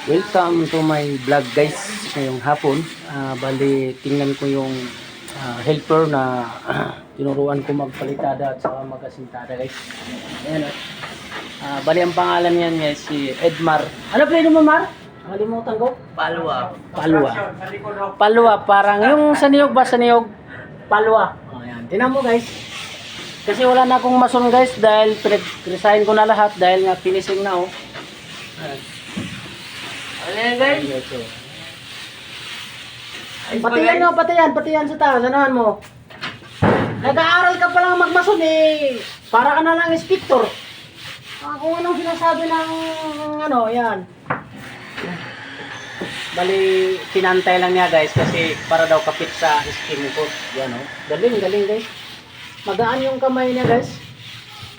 Welcome to my vlog guys. Ngayong hapon, bali tingnan ko yung helper na tinuruan ko magpalitada at saka magasintada guys. Ayan bali ang pangalan niyan guys si Edmar. Ano play mo Mar? Nakalimutan ko. Palwa. Palwa, parang yung sa niyog ba sa niyog? Palwa. Ayan, tingnan mo guys. Kasi wala na akong mason guys dahil resign ko na lahat dahil nga finishing na oh. Ayan. Ano yan guys? Pati yan sa taas, anahan mo. Nag-aaral ka pa lang magmason eh. Para ka na lang inspector. Kung anong sinasabi ng ano, yan. Bali, pinantay lang niya guys kasi para daw kapit sa skin ko. Yan oh. Galing guys. Magaan yung kamay niya guys.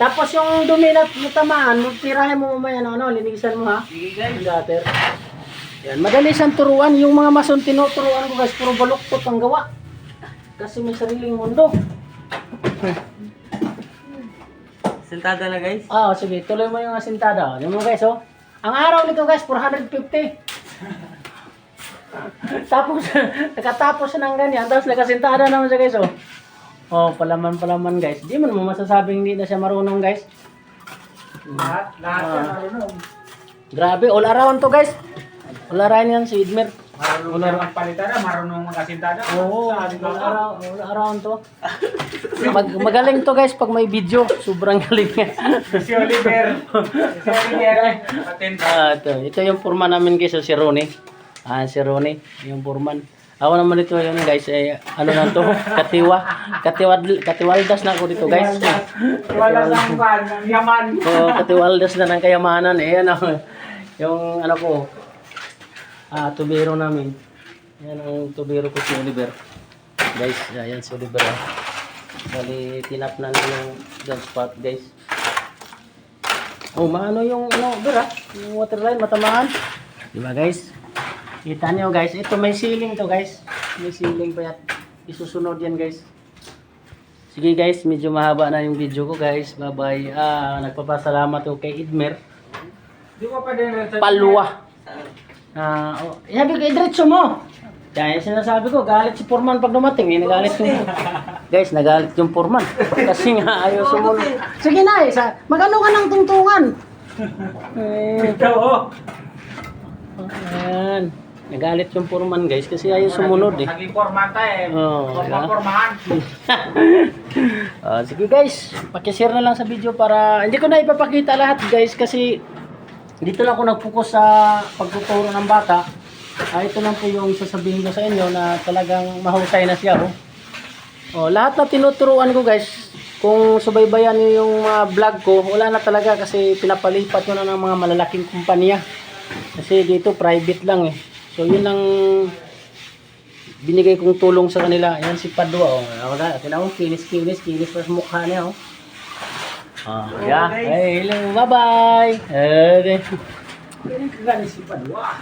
Tapos yung dumi na tamaan, tirahin mo mamaya linisan mo ha. Sige guys. Gutter. Yan, madali siyang turuan. Yung mga mason tinuturuan ko guys, puro baluktot ang gawa. Kasi may sariling mundo. Sentada na guys. Sige, tuloy mo yung asintada. Yan mo guys, oh. Ang araw nito guys, 450. Tapos, nakatapos siya ng ganyan. Tapos nakasintada naman siya guys, oh. Palaman guys. Di mo naman masasabing hindi na siya marunong guys. Lahat siya marunong. Grabe, all around to guys. All around yan si Edmer. Marunong na magpalitada, marunong magasintada. Oo, all around to. Magaling to guys pag may video. Sobrang galing nga. Si Oliver. Patent. Ito yung foreman namin guys, si Ronnie. Si Ronnie, yung foreman. Ako naman dito yun guys, ano na to? Katiwaldas na ako dito guys. Wala lang ba, ng yaman. Katiwaldas na ng kayamanan. Yung ano ko, tubero namin. Yan ang tubero ko si Oliver. Guys, yan si Oliver. Bali, tinap na yung gun spot guys. Maano yung yung water line, matamaan. Diba guys? Kita nyo guys, ito may ceiling to guys. May ceiling pa yan. Isusunod yan guys. Sige guys, medyo mahaba na yung video ko guys. Bye bye. Nagpapasalamat ko kay Edmer. Di ko pa din Palwa. Sabi ko, idretso mo. Kaya sinasabi ko, galit si Foreman pag dumating. Nagalit yung guys, nagalit yung Foreman. Kasi nga ayaw sumunod. Sige na magano ka ng tungtungan. Ito oh. Ayan. Nagalit yung Foreman guys kasi ayaw sumunod eh. Naging formata eh. Formahan. Sige guys, pakishare na lang sa video para hindi ko na ipapakita lahat guys kasi dito lang ako nag-focus sa pagtuturo ng bata. Ito lang po yung sasabihin ko sa inyo na talagang mahusay na siya lahat na tinuturuan ko guys, kung subaybayan niyo yung vlog ko, wala na talaga kasi pinapalipat ko na ng mga malalaking kumpanya. Kasi dito private lang eh. So yun ang binigay kong tulong sa kanila. Ayan si Padua tinawag kinis pa sa mukha niya Hey, hello, bye bye. Galing si Padua.